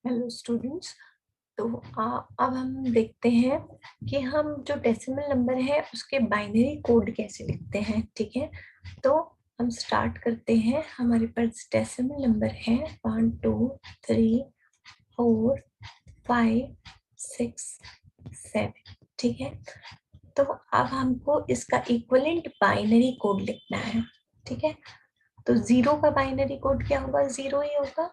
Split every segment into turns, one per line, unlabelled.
Hello students. तो अब हम देखते हैं कि हम जो डेसिमल नंबर है उसके बाइनरी कोड कैसे लिखते हैं। ठीक है, तो हम स्टार्ट करते हैं। हमारे पास डेसिमल नंबर है 1 2 3 4 5 6 7। ठीक है, तो अब हमको इसका इक्विवेलेंट बाइनरी कोड लिखना है। ठीक है, तो जीरो का बाइनरी कोड क्या होगा? जीरो ही होगा।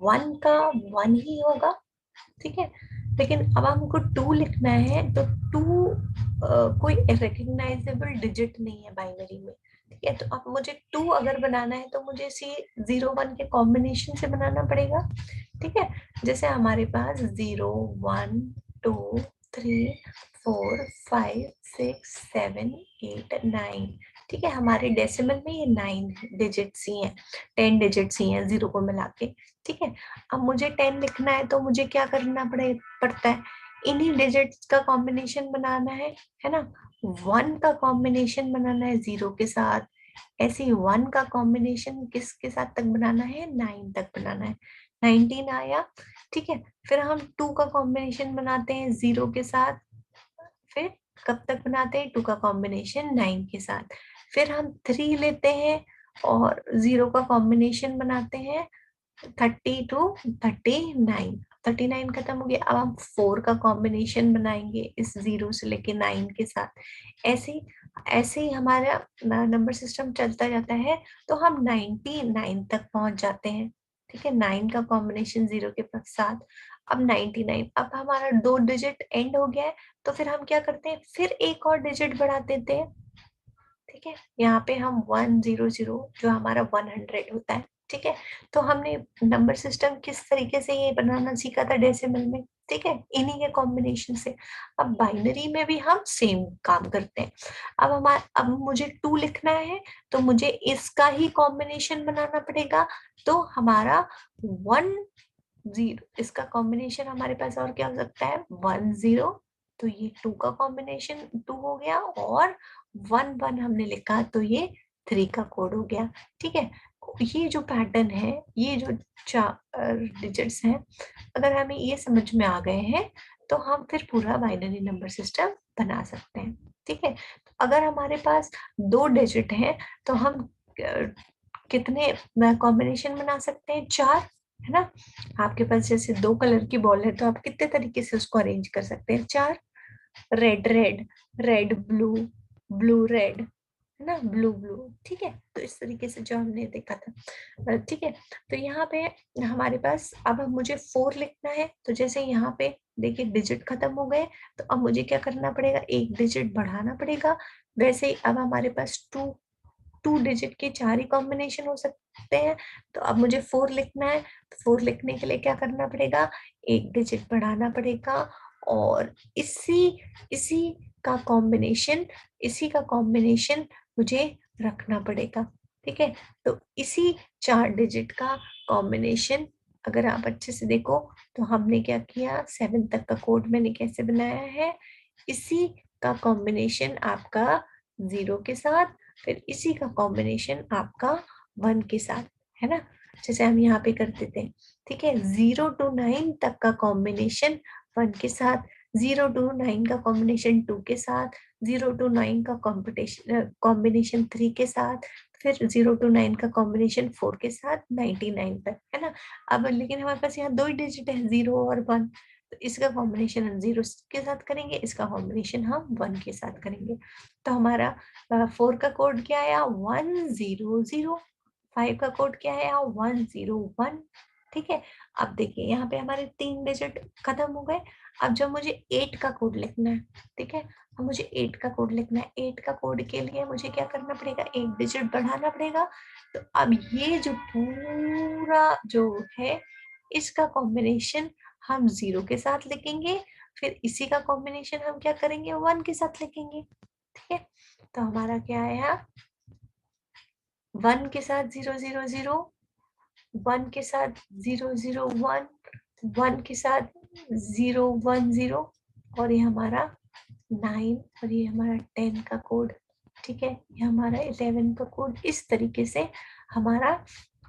वन का वन ही होगा। ठीक है, लेकिन अब हमको टू लिखना है तो टू कोई रिकग्नाइजेबल डिजिट नहीं है बाइनरी में। ठीक है, तो अब मुझे टू अगर बनाना है तो मुझे इसी जीरो वन के कॉम्बिनेशन से बनाना पड़ेगा। ठीक है, जैसे हमारे पास 0 1 2 3 4 5 6 7 8 9। ठीक है, हमारे डेसिमल में ये 9 डिजिट्स ही हैं, 10 डिजिट्स ही हैं जीरो को मिला के। ठीक है, अब मुझे 10 लिखना है तो मुझे क्या करना पड़ता है? इन्हीं डिजिट्स का कॉम्बिनेशन बनाना है ना। वन का कॉम्बिनेशन बनाना है जीरो के साथ, ऐसे ही वन का कॉम्बिनेशन किसके साथ तक बनाना है? 9 तक बनाना है। 19 आया। ठीक है, फिर हम टू का कॉम्बिनेशन बनाते हैं जीरो के साथ, फिर कब तक बनाते हैं? टू का कॉम्बिनेशन 9 के साथ। फिर हम थ्री लेते हैं और जीरो का कॉम्बिनेशन बनाते हैं 30 to 39। 39 खत्म हो गया। अब हम फोर का कॉम्बिनेशन बनाएंगे इस जीरो से लेके 9 के साथ। ऐसे ही हमारा नंबर सिस्टम चलता जाता है, तो हम 99 तक पहुंच जाते हैं। ठीक है, 9 का कॉम्बिनेशन जीरो के साथ। अब 99, अब हमारा दो डिजिट एंड हो गया है, तो फिर हम क्या करते हैं? फिर एक और डिजिट बढ़ा देते हैं। ठीक है, यहाँ पे हम 100 जो हमारा 100 होता है। ठीक है, तो हमने नंबर सिस्टम किस तरीके से ये बनाना सीखा था डेसिमल में। ठीक है, इन्हीं के कॉम्बिनेशन से। अब बाइनरी में भी हम सेम काम करते हैं। अब मुझे टू लिखना है तो मुझे इसका ही कॉम्बिनेशन बनाना पड़ेगा। तो हमारा 10, इसका कॉम्बिनेशन हमारे पास और क्या हो सकता है? 10। तो ये टू का कॉम्बिनेशन टू हो गया, और 1 1 हमने लिखा तो ये थ्री का कोड हो गया। ठीक है, ये जो पैटर्न है, ये जो चार डिजिट्स हैं, अगर हमें ये समझ में आ गए हैं तो हम फिर पूरा बाइनरी नंबर सिस्टम बना सकते हैं। ठीक है, तो अगर हमारे पास दो डिजिट हैं तो हम कितने कॉम्बिनेशन बना सकते हैं? चार, है ना। आपके पास जैसे दो कलर की बॉल है तो आप कितने तरीके से उसको अरेंज कर सकते हैं? चार। Red red, red blue, blue red, है ना, ब्लू ब्लू। ठीक है, तो इस तरीके से जो हमने देखा था। ठीक है, तो यहाँ पे हमारे पास अब मुझे फोर लिखना है, तो जैसे यहाँ पे देखिए डिजिट खत्म हो गए, तो अब मुझे क्या करना पड़ेगा? एक डिजिट बढ़ाना पड़ेगा। वैसे ही अब हमारे पास टू टू डिजिट के चार ही कॉम्बिनेशन हो सकते हैं। तो अब मुझे फोर लिखना है, तो फोर लिखने के लिए क्या करना पड़ेगा? एक डिजिट बढ़ाना पड़ेगा, और इसी इसी का कॉम्बिनेशन इसी का कॉम्बिनेशन मुझे रखना पड़ेगा। ठीक है, तो इसी चार डिजिट का कॉम्बिनेशन, अगर आप अच्छे से देखो तो हमने क्या किया? 7 तक का कोड मैंने कैसे बनाया है? इसी का कॉम्बिनेशन आपका जीरो के साथ, फिर इसी का कॉम्बिनेशन आपका वन के साथ, है ना। जैसे हम यहाँ पे करते थे। ठीक है, 0 to 9 तक का कॉम्बिनेशन वन के साथ, 0 to 9 का कॉम्बिनेशन टू के साथ, 0 to 9 का कॉम्बिनेशन थ्री के साथ, फिर 0 to 9 का कॉम्बिनेशन फोर के साथ, 99 तक, है ना। अब लेकिन हमारे पास यहाँ दो ही डिजिट है, जीरो और वन, तो इसका कॉम्बिनेशन हम जीरो के साथ करेंगे, इसका कॉम्बिनेशन हम वन के साथ करेंगे। तो हमारा फोर का कोड क्या आया? 100। फाइव का कोड क्या है? 101। ठीक है, अब देखिए यहाँ पे हमारे तीन डिजिट खत्म हो गए। अब जब मुझे 8 का कोड लिखना है, ठीक है, अब मुझे 8 का कोड लिखना है। 8 का कोड के लिए मुझे क्या करना पड़ेगा? एक डिजिट बढ़ाना पड़ेगा। तो अब ये जो पूरा जो है, इसका कॉम्बिनेशन हम जीरो के साथ लिखेंगे, फिर इसी का कॉम्बिनेशन हम क्या करेंगे? वन के साथ लिखेंगे। ठीक है, तो हमारा क्या आया? वन के साथ 0 0 0, वन के साथ 0 0 1, वन के साथ 0 1 0, और ये हमारा 9, और ये हमारा 10 का कोड। ठीक है, ये हमारा 11 का कोड। इस तरीके से हमारा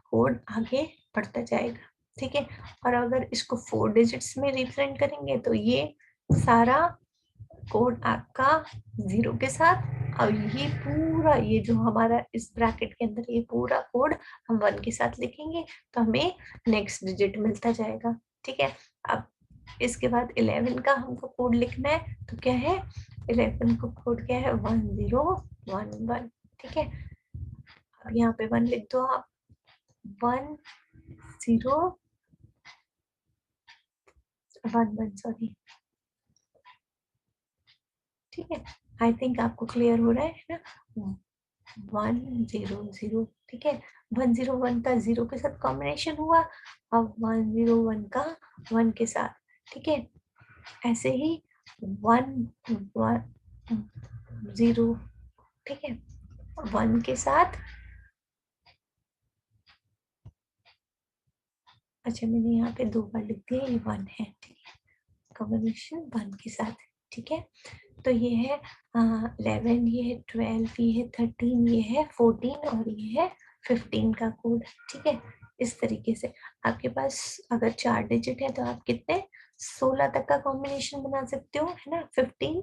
कोड आगे बढ़ता जाएगा। ठीक है। और अगर इसको 4 डिजिट्स में रिप्रेजेंट करेंगे तो ये सारा कोड आपका 0 के साथ, और ये पूरा ये जो हमारा इस ब्रैकेट के अंदर ये पूरा कोड हम 1 के साथ लिखेंगे तो हमें नेक्स्ट डिजिट मिलता जाएगा। ठीक है। अब इसके बाद 11 का हमको कोड लिखना है, तो क्या है 11 का कोड क्या है 1011। ठीक है। अब यहाँ पे 1 लिख दो आप, 1011 सॉरी। ठीक है। आई थिंक आपको क्लियर हो रहा है ना। 100। ठीक है। 101 का 0 के साथ कॉम्बिनेशन हुआ, अब 101 का 1 के साथ। ठीक है। ऐसे ही 110। ठीक है। 1 के साथ, अच्छा मैंने यहाँ पे 2 बार लिख दिया, ये 1 है। ठीक है। कॉम्बिनेशन 1 के साथ। ठीक है। तो ये है 11, ये है 12, ये है 13, ये है 14 और ये है 15 का कोड। ठीक है। इस तरीके से आपके पास अगर 4 डिजिट है तो आप कितने 16 तक का कॉम्बिनेशन बना सकते हो, है ना। 15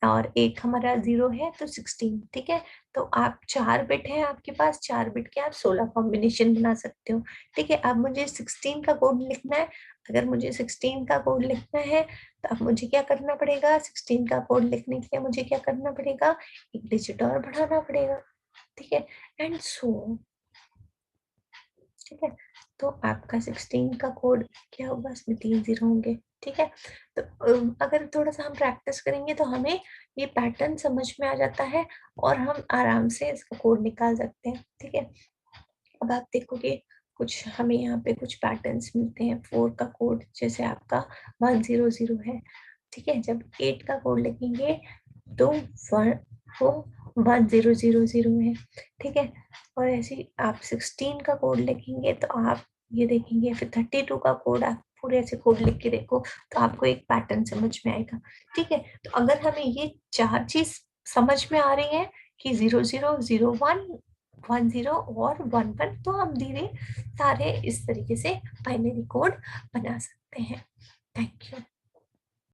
और एक हमारा 0 है तो 16। ठीक है। तो आप 4 बिट है आपके पास, 4 बिट के आप 16 कॉम्बिनेशन बना सकते हो। ठीक है। अब मुझे 16 का कोड लिखना है। अगर मुझे 16 का कोड लिखना है तो अब मुझे क्या करना पड़ेगा, 16 का कोड लिखने के लिए मुझे क्या करना पड़ेगा, एक डिजिट और बढ़ाना पड़ेगा। ठीक है। एंड सो, ठीक है। तो आपका 16 का कोड क्या होगा, इसमें 3 0 होंगे। ठीक है। तो अगर थोड़ा सा हम प्रैक्टिस करेंगे तो हमें ये पैटर्न समझ में आ जाता है और हम आराम से इसका कोड निकाल सकते हैं। ठीक है। अब आप देखोगे कुछ हमें यहाँ पे कुछ पैटर्न्स मिलते हैं। 4 का कोड जैसे आपका 100 है। ठीक है। जब 8 का कोड लिखेंगे तो वो 1000 है। ठीक है। और ऐसे आप 16 का कोड लिखेंगे तो आप ये देखेंगे, फिर 32 का कोड आप पूरे ऐसे कोड लिख के देखो तो आपको एक पैटर्न समझ में आएगा। ठीक है। तो अगर हमें ये 4 चीज समझ में आ रही है कि 0001 10 और 11, तो हम धीरे सारे इस तरीके से बाइनरी कोड बना सकते हैं। Thank you.